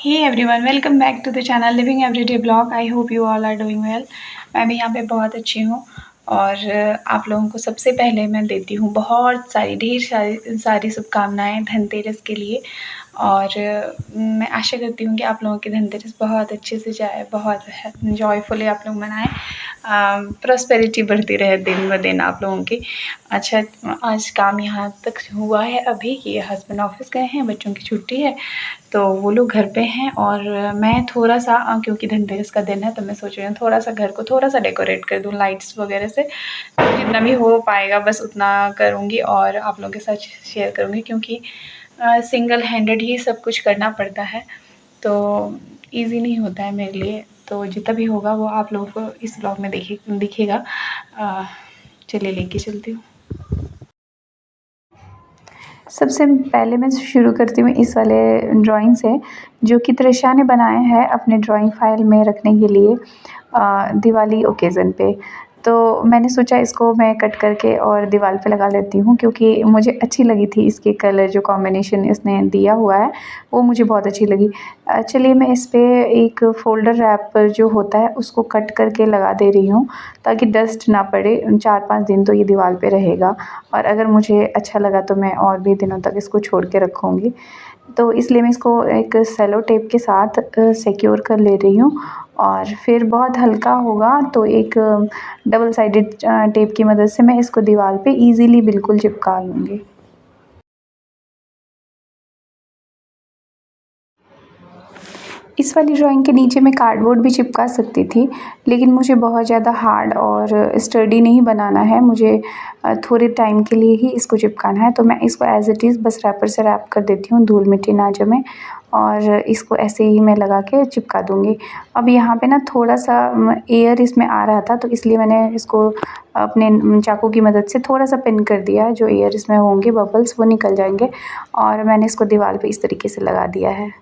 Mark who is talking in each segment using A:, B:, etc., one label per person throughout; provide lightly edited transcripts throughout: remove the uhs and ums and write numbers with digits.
A: Hey everyone, welcome back to the channel living everyday blog. I hope you all are doing well. मैं भी यहाँ पे बहुत अच्छी हूँ और आप लोगों को सबसे पहले मैं देती हूँ बहुत सारी ढेर सारी शुभकामनाएं धनतेरस के लिए। और मैं आशा करती हूँ कि आप लोगों की धनतेरस बहुत अच्छे से जाए, बहुत जॉयफुली आप लोग मनाएं, प्रॉस्पेरिटी बढ़ती रहे दिन ब दिन आप लोगों की। अच्छा, आज काम यहाँ तक हुआ है अभी कि हस्बैंड ऑफिस गए हैं, बच्चों की छुट्टी है तो वो लोग घर पे हैं और मैं थोड़ा-सा क्योंकि धनतेरस का दिन है तो मैं सोच रही हूँ थोड़ा-सा घर को थोड़ा-सा डेकोरेट कर दूँ लाइट्स वगैरह से। तो जितना भी हो पाएगा बस उतना करूँगी और आप लोगों के साथ शेयर करूँगी, क्योंकि सिंगल हैंडेड ही सब कुछ करना पड़ता है तो ईज़ी नहीं होता है मेरे लिए। तो जितना भी होगा वो आप लोगों को इस ब्लॉग में दिखेगा। चलिए लेके चलती हूँ। सबसे पहले मैं शुरू करती हूँ इस वाले ड्राइंग से, जो कि तृषा ने बनाया है अपने ड्राइंग फाइल में रखने के लिए दिवाली ओकेज़न पे। तो मैंने सोचा इसको मैं कट करके और दीवार पे लगा लेती हूँ, क्योंकि मुझे अच्छी लगी थी इसके कलर, जो कॉम्बिनेशन इसने दिया हुआ है वो मुझे बहुत अच्छी लगी। चलिए मैं इस पे एक फ़ोल्डर रैप जो होता है उसको कट करके लगा दे रही हूँ, ताकि डस्ट ना पड़े। 4-5 दिन तो ये दीवार पे रहेगा और अगर मुझे अच्छा लगा तो मैं और भी दिनों तक इसको छोड़ के रखूँगी। तो इसलिए मैं इसको एक सेलो टेप के साथ सिक्योर कर ले रही हूँ और फिर बहुत हल्का होगा तो एक डबल साइडेड टेप की मदद से मैं इसको दीवार पे ईज़िली बिल्कुल चिपका लूँगी। इस वाली ड्राइंग के नीचे मैं कार्डबोर्ड भी चिपका सकती थी, लेकिन मुझे बहुत ज़्यादा हार्ड और स्टडी नहीं बनाना है, मुझे थोड़े टाइम के लिए ही इसको चिपकाना है। तो मैं इसको एज़ इट इज़ बस रैपर से रैप कर देती हूँ, धूल मिट्टी ना जमे, और इसको ऐसे ही मैं लगा के चिपका दूँगी। अब यहाँ पे ना थोड़ा-सा एयर इसमें आ रहा था तो इसलिए मैंने इसको अपने चाकू की मदद से थोड़ा-सा पिन कर दिया है। जो एयर इसमें होंगे बबल्स वो निकल जाएँगे और मैंने इसको दीवार पे इस तरीके से लगा दिया है।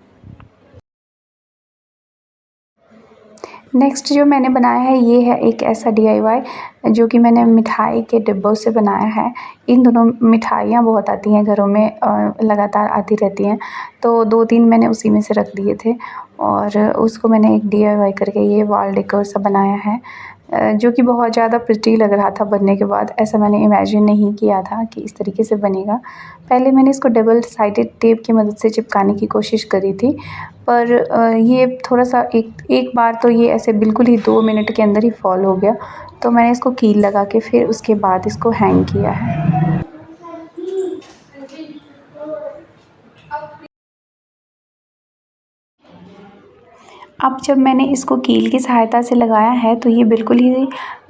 A: नेक्स्ट जो मैंने बनाया है ये है एक ऐसा डीआईवाई, जो कि मैंने मिठाई के डिब्बों से बनाया है। इन दोनों मिठाइयाँ बहुत आती हैं घरों में, लगातार आती रहती हैं, तो 2-3 मैंने उसी में से रख दिए थे और उसको मैंने एक डीआईवाई करके ये वॉल डेकोर सा बनाया है, जो कि बहुत ज़्यादा प्रिटी लग रहा था बनने के बाद। ऐसा मैंने इमेजिन नहीं किया था कि इस तरीके से बनेगा। पहले मैंने इसको डबल साइडेड टेप की मदद से चिपकाने की कोशिश करी थी, पर ये थोड़ा-सा एक एक बार तो ये ऐसे बिल्कुल ही 2 मिनट के अंदर ही फ़ॉल हो गया, तो मैंने इसको कील लगा के फिर उसके बाद इसको हैंग किया है। अब जब मैंने इसको कील की सहायता से लगाया है तो ये बिल्कुल ही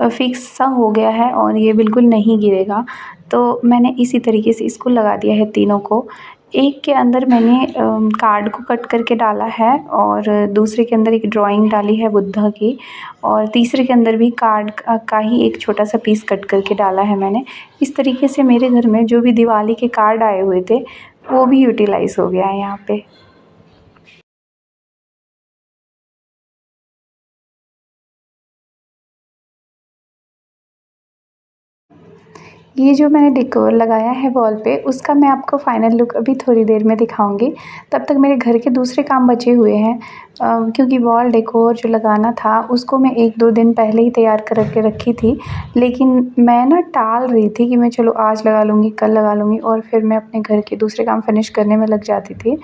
A: फिक्स सा हो गया है और ये बिल्कुल नहीं गिरेगा। तो मैंने इसी तरीके से इसको लगा दिया है तीनों को। एक के अंदर मैंने कार्ड को कट करके डाला है और दूसरे के अंदर एक ड्राइंग डाली है बुद्धा की, और तीसरे के अंदर भी कार्ड का ही एक छोटा-सा पीस कट करके डाला है मैंने। इस तरीके से मेरे घर में जो भी दिवाली के कार्ड आए हुए थे वो भी यूटिलाइज़ हो गया है यहाँ पे। ये जो मैंने डेकोर लगाया है वॉल पे, उसका मैं आपको फ़ाइनल लुक अभी थोड़ी देर में दिखाऊँगी। तब तक मेरे घर के दूसरे काम बचे हुए हैं, क्योंकि वॉल डेकोर जो लगाना था उसको मैं 1-2 दिन पहले ही तैयार कर के रखी थी। लेकिन मैं ना टाल रही थी कि मैं चलो आज लगा लूँगी, कल लगा लूँगी, और फिर मैं अपने घर के दूसरे काम फ़िनिश करने में लग जाती थी।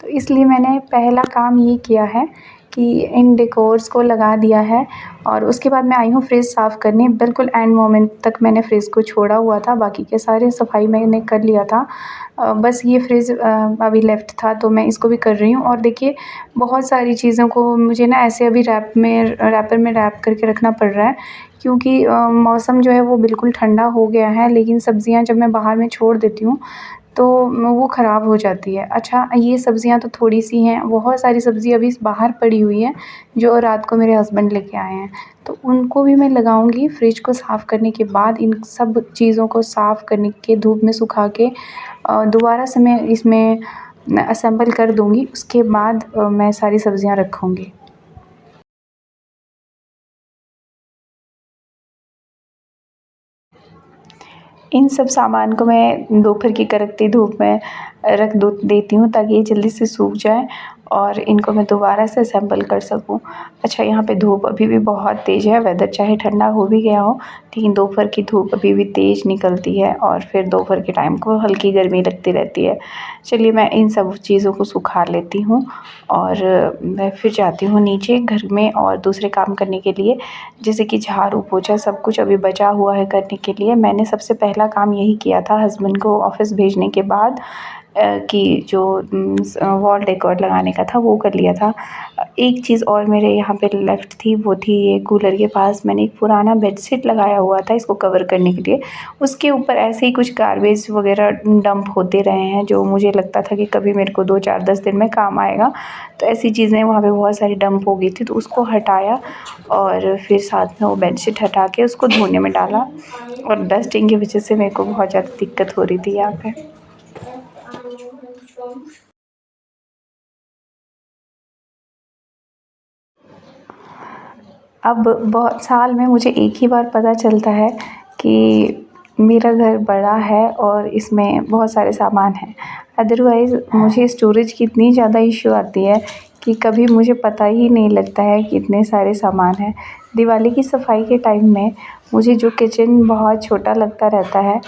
A: तो इसलिए मैंने पहला काम ये किया है कि इन डेकोर्स को लगा दिया है और उसके बाद मैं आई हूँ फ्रिज साफ़ करने। बिल्कुल एंड मोमेंट तक मैंने फ्रिज को छोड़ा हुआ था, बाकी के सारे सफाई मैंने कर लिया था। बस ये फ्रिज अभी लेफ़्ट था तो मैं इसको भी कर रही हूँ। और देखिए, बहुत सारी चीज़ों को मुझे ना ऐसे अभी रैपर में रैप करके रखना पड़ रहा है, क्योंकि मौसम जो है वो बिल्कुल ठंडा हो गया है, लेकिन सब्ज़ियाँ जब मैं बाहर में छोड़ देती हूँ तो वो ख़राब हो जाती है। अच्छा, ये सब्ज़ियाँ तो थोड़ी-सी हैं, बहुत सारी सब्ज़ी अभी बाहर पड़ी हुई हैं, जो रात को मेरे हस्बैंड लेके आए हैं। तो उनको भी मैं लगाऊँगी फ्रिज को साफ़ करने के बाद। इन सब चीज़ों को साफ़ करने के धूप में सुखा के दोबारा से मैं इसमें असेंबल कर दूँगी। उसके बाद मैं सारी सब्ज़ियाँ रखूँगी। इन सब सामान को मैं दोपहर की कड़कती धूप में रख दो देती हूँ, ताकि ये जल्दी से सूख जाए और इनको मैं दोबारा से असेंबल कर सकूँ। अच्छा, यहाँ पे धूप अभी भी बहुत तेज़ है, वेदर चाहे ठंडा हो भी गया हो लेकिन दोपहर की धूप अभी भी तेज़ निकलती है और फिर दोपहर के टाइम को हल्की गर्मी लगती रहती है। चलिए मैं इन सब चीज़ों को सुखा लेती हूँ और मैं फिर जाती हूँ नीचे घर में और दूसरे काम करने के लिए, जैसे कि झाड़ू पोछा सब कुछ अभी बचा हुआ है करने के लिए। मैंने सबसे पहला काम यही किया था हस्बैंड को ऑफ़िस भेजने के बाद कि जो वॉल डेकोर लगाने का था वो कर लिया था। एक चीज़ और मेरे यहाँ पे लेफ़्ट थी, वो थी ये कूलर के पास मैंने एक पुराना बेडशीट लगाया हुआ था इसको कवर करने के लिए। उसके ऊपर ऐसे ही कुछ गार्बेज वग़ैरह डंप होते रहे हैं जो मुझे लगता था कि कभी मेरे को 2, 4, 10 दिन में काम आएगा। तो ऐसी चीज़ें वहाँ पे बहुत सारी डंप हो गई थी तो उसको हटाया और फिर साथ में वो बेडशीट हटा के उसको धोने में डाला और डस्टिंग की वजह से मेरे को बहुत ज़्यादा दिक्कत हो रही थी यहाँ पे। अब बहुत साल में मुझे एक ही बार पता चलता है कि मेरा घर बड़ा है और इसमें बहुत सारे सामान हैं। अदरवाइज़ मुझे स्टोरेज की इतनी ज़्यादा इश्यू आती है कि कभी मुझे पता ही नहीं लगता है कि इतने सारे सामान हैं। दिवाली की सफाई के टाइम में मुझे जो किचन बहुत छोटा लगता रहता है,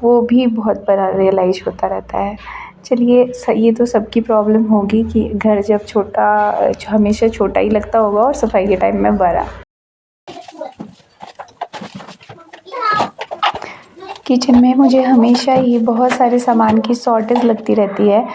A: वो भी बहुत बड़ा रियलाइज़ होता रहता है। चलिए ये तो सबकी प्रॉब्लम होगी कि घर जब छोटा हमेशा छोटा ही लगता होगा और सफाई के टाइम में बड़ा। किचन में मुझे हमेशा ही बहुत सारे सामान की शॉर्टेज लगती रहती है,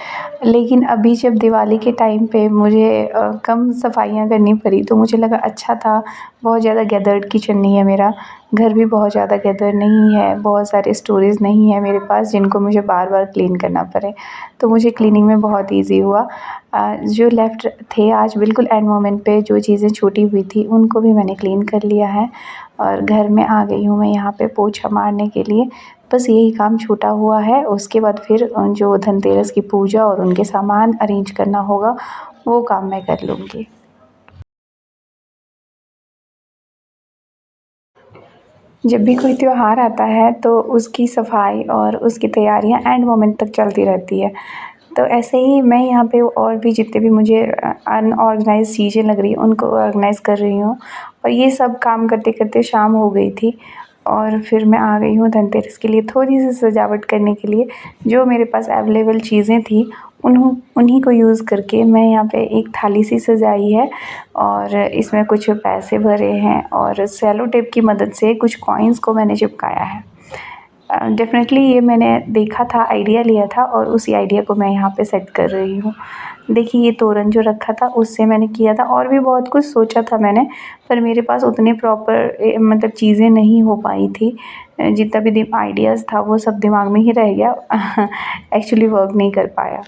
A: लेकिन अभी जब दिवाली के टाइम पे मुझे कम सफाइयाँ करनी पड़ी तो मुझे लगा अच्छा था, बहुत ज़्यादा गैदर्ड किचन नहीं है मेरा, घर भी बहुत ज़्यादा गैदर नहीं है, बहुत सारे स्टोरेज नहीं है मेरे पास जिनको मुझे बार-बार क्लीन करना पड़े। तो मुझे क्लीनिंग में बहुत ईज़ी हुआ। जो लेफ़्ट थे आज बिल्कुल एंड मोमेंट पे जो चीज़ें छूटी हुई थी उनको भी मैंने क्लीन कर लिया है और घर में आ गई हूँ मैं यहाँ पे पोछा मारने के लिए। बस यही काम छूटा हुआ है, उसके बाद फिर जो धनतेरस की पूजा और उनके सामान अरेंज करना होगा वो काम मैं कर लूँगी। जब भी कोई त्योहार आता है तो उसकी सफाई और उसकी तैयारियाँ एंड मोमेंट तक चलती रहती है। तो ऐसे ही मैं यहाँ पे और भी जितने भी मुझे अनऑर्गेनाइज़ चीज़ें लग रही हैं उनको ऑर्गेनाइज़ कर रही हूँ और ये सब काम करते-करते शाम हो गई थी और फिर मैं आ गई हूँ धनतेरस के लिए थोड़ी-सी सजावट करने के लिए। जो मेरे पास अवेलेबल चीज़ें थी उन्हीं को यूज़ करके मैं यहाँ पे एक थाली-सी सजाई है और इसमें कुछ पैसे भरे हैं और सेलो टेप की मदद से कुछ कॉइन्स को मैंने चिपकाया है। डेफ़िनेटली ये मैंने देखा था, आइडिया लिया था और उसी आइडिया को मैं यहाँ पे सेट कर रही हूँ। देखिए ये तोरण जो रखा था उससे मैंने किया था और भी बहुत कुछ सोचा था मैंने, पर मेरे पास उतने प्रॉपर मतलब चीज़ें नहीं हो पाई थी। जितना भी आइडियाज़ था वो सब दिमाग में ही रह गया एक्चुअली वर्क नहीं कर पाया।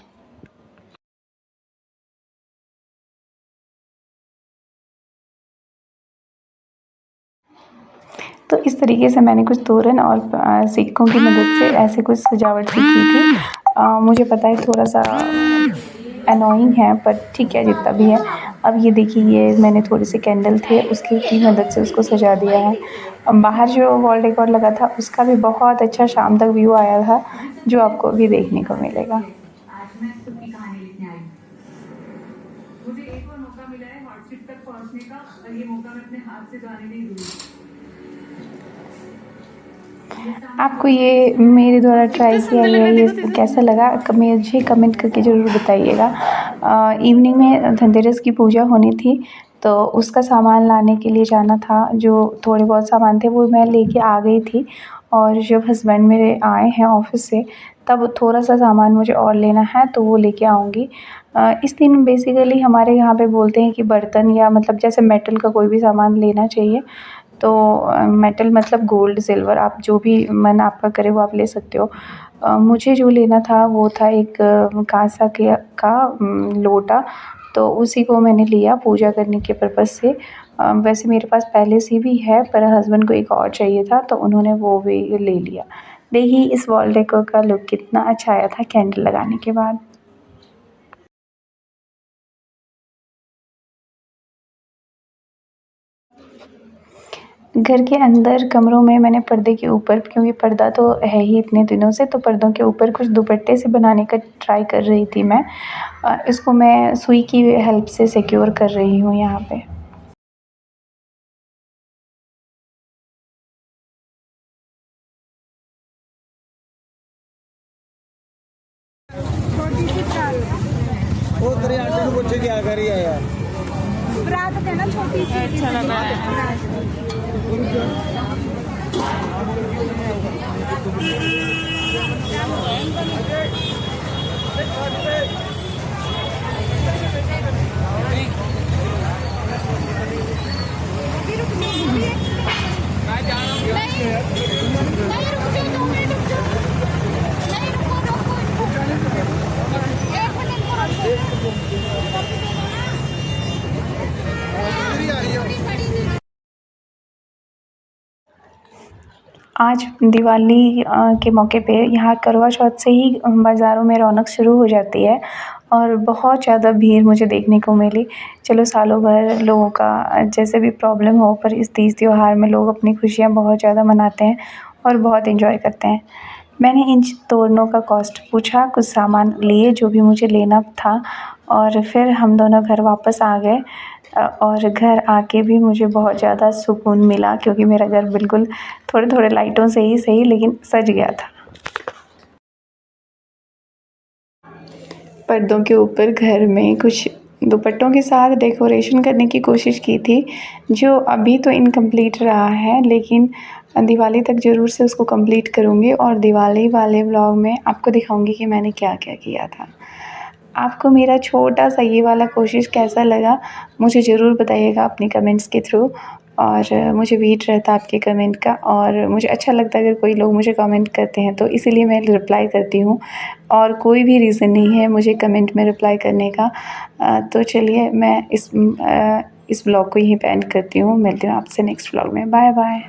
A: तो इस तरीके से मैंने कुछ तोरण और सिक्कों की मदद से ऐसे कुछ सजावट सी की थी। मुझे पता है थोड़ा-सा एनोइंग है पर ठीक है जितना भी है। अब ये देखिए ये मैंने थोड़े से कैंडल थे उसकी की मदद से उसको सजा दिया है। बाहर जो वॉल डेकोर लगा था उसका भी बहुत अच्छा शाम तक व्यू आया था, जो आपको अभी देखने को मिलेगा।
B: आज मैं खुद की कहानी लिखने आई हूँ। मुझे एक और मौका मिला है हॉटशिट तक पहुंचने का और ये मौका मैं अपने हाथ से जाने नहीं दूंगी।
A: आपको ये मेरे द्वारा ट्राई किया गया ये कैसा लगा मुझे कमेंट करके ज़रूर बताइएगा। इवनिंग में धनतेरस की पूजा होनी थी तो उसका सामान लाने के लिए जाना था, जो थोड़े बहुत सामान थे वो मैं लेके आ गई थी और जब हस्बैंड मेरे आए हैं ऑफ़िस से तब थोड़ा-सा सामान मुझे और लेना है तो वो लेके आऊँगी। इस दिन बेसिकली हमारे यहाँ पे बोलते हैं कि बर्तन या मतलब जैसे मेटल का कोई भी सामान लेना चाहिए तो मेटल मतलब गोल्ड सिल्वर आप जो भी मन आपका करे वो आप ले सकते हो। मुझे जो लेना था वो था एक कांसा के का लोटा, तो उसी को मैंने लिया पूजा करने के पर्पज़ से। वैसे मेरे पास पहले से भी है पर हस्बैंड को एक और चाहिए था तो उन्होंने वो भी ले लिया। देखिए इस वॉल डेकोर का लुक कितना अच्छा आया था कैंडल लगाने के बाद। घर के अंदर कमरों में मैंने पर्दे के ऊपर, क्योंकि पर्दा तो है ही इतने दिनों से, तो पर्दों के ऊपर कुछ दुपट्टे से बनाने का ट्राई कर रही थी मैं। इसको मैं सुई की हेल्प से सिक्योर कर रही हूँ यहाँ पे।
C: वो तेरे आंटी को पूछे क्या कर रही है यार।
D: बरात है ना छोटी सी, अच्छा लगा
A: आज दिवाली के मौके पे यहाँ करवा चौथ से ही बाज़ारों में रौनक शुरू हो जाती है और बहुत ज़्यादा भीड़ मुझे देखने को मिली। चलो सालों भर लोगों का जैसे भी प्रॉब्लम हो, पर इस तीज त्योहार में लोग अपनी खुशियाँ बहुत ज़्यादा मनाते हैं और बहुत एंजॉय करते हैं। मैंने इन तोरणों का कॉस्ट पूछा, कुछ सामान लिए जो भी मुझे लेना था, और फिर हम दोनों घर वापस आ गए। और घर आके भी मुझे बहुत ज़्यादा सुकून मिला, क्योंकि मेरा घर बिल्कुल थोड़े थोड़े लाइटों से ही सही लेकिन सज गया था। पर्दों के ऊपर घर में कुछ दुपट्टों के साथ डेकोरेशन करने की कोशिश की थी, जो अभी तो इनकम्प्लीट रहा है, लेकिन दिवाली तक ज़रूर से उसको कंप्लीट करूँगी और दिवाली वाले व्लॉग में आपको दिखाऊँगी कि मैंने क्या क्या किया था। आपको मेरा छोटा सा ये वाला कोशिश कैसा लगा, मुझे ज़रूर बताइएगा अपनी कमेंट्स के थ्रू, और मुझे वेट रहता है आपके कमेंट का, और मुझे अच्छा लगता है अगर कोई लोग मुझे कमेंट करते हैं, तो इसीलिए मैं रिप्लाई करती हूँ, और कोई भी रीज़न नहीं है मुझे कमेंट में रिप्लाई करने का। तो चलिए मैं इस व्लॉग को यहीं पे एंड करती हूँ। मिलती हूँ आपसे नेक्स्ट व्लॉग में। Bye bye.